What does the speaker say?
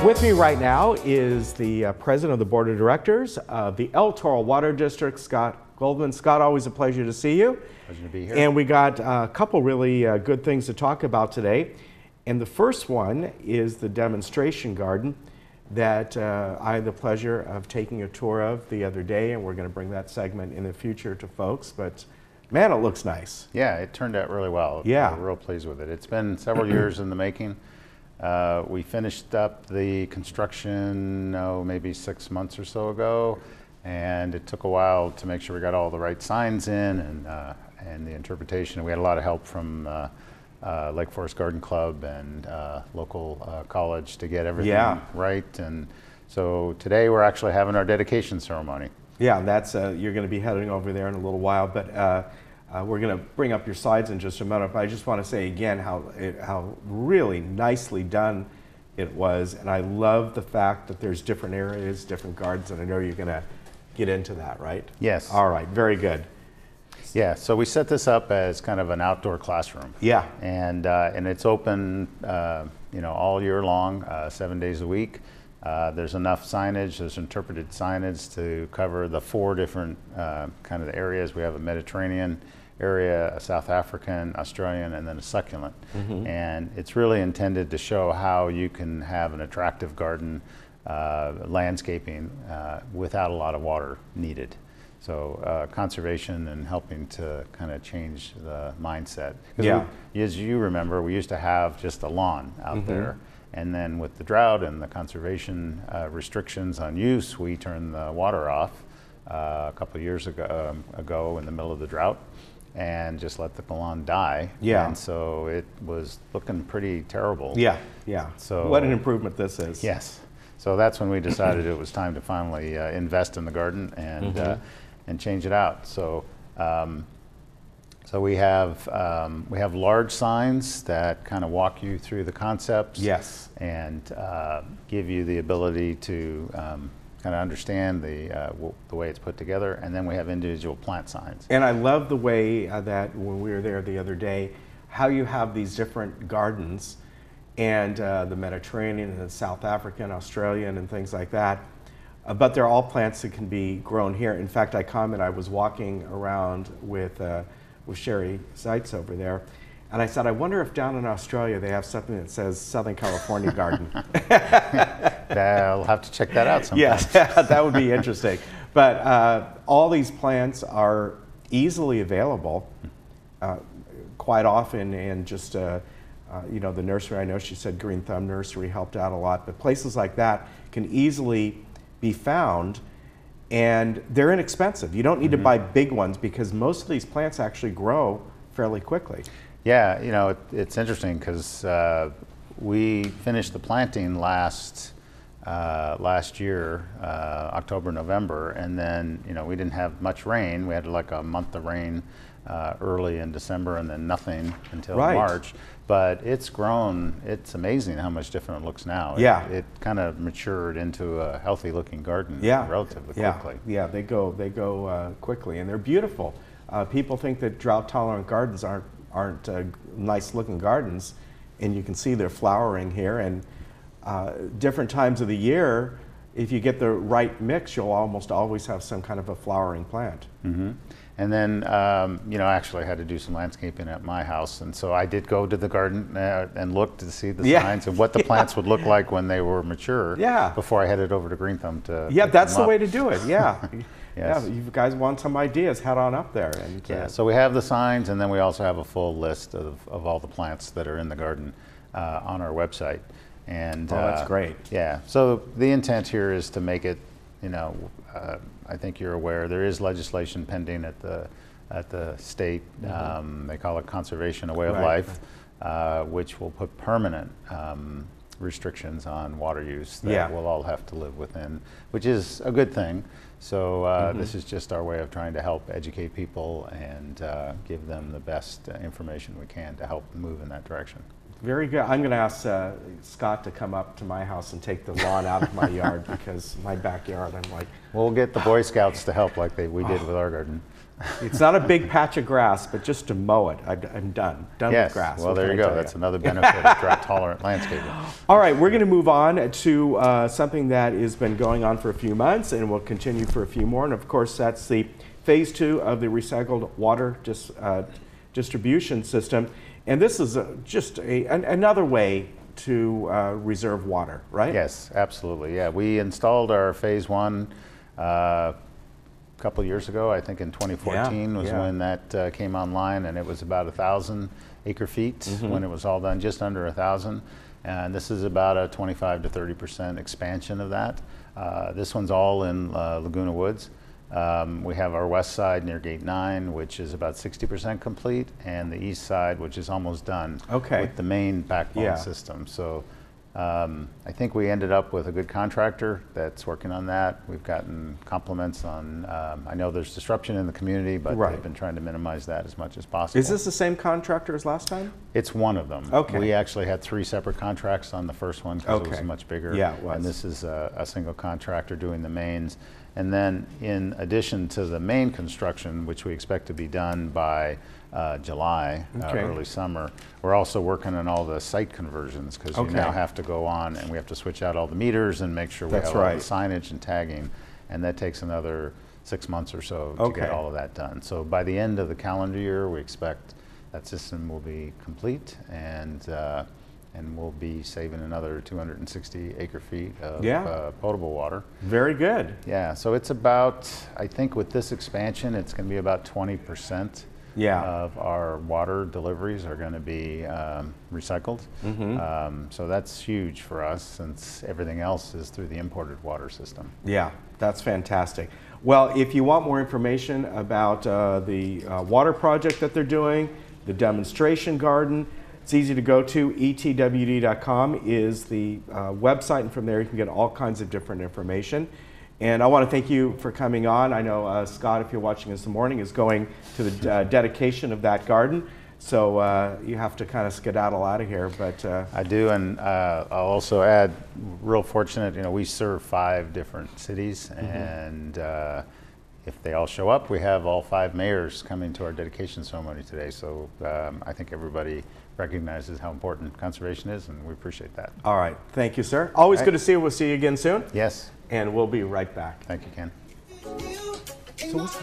With me right now is the president of the board of directors of the El Toro Water District, Scott Goldman. Scott, always a pleasure to see you. Pleasure to be here. And we got a couple really good things to talk about today. And the first one is the demonstration garden that I had the pleasure of taking a tour of the other day, and we're going to bring that segment in the future to folks. But man, it looks nice. Yeah, it turned out really well. Yeah. We're real pleased with it. It's been several years in the making. We finished up the construction, maybe 6 months or so ago, and it took a while to make sure we got all the right signs in and the interpretation. We had a lot of help from Lake Forest Garden Club and local college to get everything right. And so today we're actually having our dedication ceremony. Yeah, that's you're going to be heading over there in a little while, but we're going to bring up your slides in just a minute. But I just want to say again how really nicely done it was, and I love the fact that there's different areas, different gardens, and I know you're going to get into that, right? Yes. All right, very good. Yeah, so we set this up as kind of an outdoor classroom. Yeah. And it's open, all year long, 7 days a week. There's enough signage, there's interpreted signage to cover the 4 different kind of areas. We have a Mediterranean area, a South African, Australian, and then a succulent. Mm-hmm. And it's really intended to show how you can have an attractive garden, landscaping, without a lot of water needed. So conservation and helping to kind of change the mindset. Yeah. As you remember, we used to have just a lawn out there. And then with the drought and the conservation restrictions on use, we turned the water off a couple of years ago in the middle of the drought and just let the lawn die. Yeah. And so it was looking pretty terrible. Yeah, yeah. So what an improvement this is. Yes. So that's when we decided it was time to finally invest in the garden and change it out. So so we have large signs that kind of walk you through the concepts. Yes. And give you the ability to kind of understand the way it's put together. And then we have individual plant signs. And I love the way that when we were there the other day, how you have these different gardens and the Mediterranean and the South African, Australian, and things like that. But they're all plants that can be grown here. In fact, I was walking around with Sherry Seitz over there, and I said, I wonder if down in Australia they have something that says Southern California Garden. I'll have to check that out sometime. Yes, that would be interesting. But all these plants are easily available quite often, and just the nursery, I know she said Green Thumb Nursery helped out a lot, but places like that can easily be found, and they're inexpensive. You don't need to buy big ones because most of these plants actually grow fairly quickly. Yeah, it's interesting because we finished the planting last year, October, November, and then we didn't have much rain. We had like a month of rain early in December and then nothing until March. But it's grown. It's amazing how much different it looks now. Yeah. It kind of matured into a healthy looking garden relatively quickly. Yeah, they go quickly, and they're beautiful. People think that drought tolerant gardens aren't nice looking gardens, and you can see they're flowering here. And different times of the year, if you get the right mix, you'll almost always have some kind of a flowering plant. Mm-hmm. And then, I actually had to do some landscaping at my house, and so I did go to the garden and look to see the signs and what the plants would look like when they were mature. Yeah. Before I headed over to Green Thumb to. Yeah, that's the way to do it. Yeah. Yes. Yeah. You guys want some ideas? Head on up there. And yeah. So we have the signs, and then we also have a full list of all the plants that are in the garden on our website. And that's great. Yeah. So the intent here is to make it, I think you're aware there is legislation pending at the state. They call it conservation, a way of life, which will put permanent restrictions on water use that we'll all have to live within, which is a good thing. So this is just our way of trying to help educate people and give them the best information we can to help move in that direction. Very good. I'm going to ask Scott to come up to my house and take the lawn out of my yard because my backyard, I'm like, We'll get the Boy Scouts to help like we did with our garden. it's not a big patch of grass, but just to mow it, I'm done Yes, with grass. well What there can you I go. tell That's another benefit of drought-tolerant landscaping. All right, we're going to move on to something that has been going on for a few months and will continue for a few more. And of course, that's the phase 2 of the recycled water distribution system. And this is just another way to reserve water, right? Yes, absolutely. Yeah, we installed our phase 1 a couple years ago. I think in 2014 was when that came online, and it was about 1,000 acre feet when it was all done, just under 1,000. And this is about a 25 to 30% expansion of that. This one's all in Laguna Woods. We have our west side near Gate 9, which is about 60% complete, and the east side, which is almost done with the main backbone system. So I think we ended up with a good contractor that's working on that. We've gotten compliments on, I know there's disruption in the community, but they've been trying to minimize that as much as possible. Is this the same contractor as last time? It's one of them. Okay. We actually had 3 separate contracts on the first one because it was much bigger. Yeah, it was. And this is a single contractor doing the mains. And then in addition to the main construction, which we expect to be done by July, early summer, we're also working on all the site conversions because you now have to go on and we have to switch out all the meters and make sure we have all the signage and tagging. And that takes another 6 months or so to get all of that done. So by the end of the calendar year, we expect that system will be complete, and we'll be saving another 260 acre feet of potable water. Very good. Yeah, so it's about, I think with this expansion, it's going to be about 20% of our water deliveries are going to be recycled. So that's huge for us since everything else is through the imported water system. Yeah, that's fantastic. Well, if you want more information about the water project that they're doing, the demonstration garden, it's easy to go to. etwd.com is the website, and from there you can get all kinds of different information. And I want to thank you for coming on. I know Scott, if you're watching this in the morning, is going to the dedication of that garden. So you have to kind of skedaddle out of here. But I do, and I'll also add, real fortunate, you know, we serve 5 different cities, and if they all show up, we have all 5 mayors coming to our dedication ceremony today. So I think everybody recognizes how important conservation is, and we appreciate that. All right. Thank you, sir. Always good to see you. We'll see you again soon. Yes. And we'll be right back. Thank you, Ken. So what's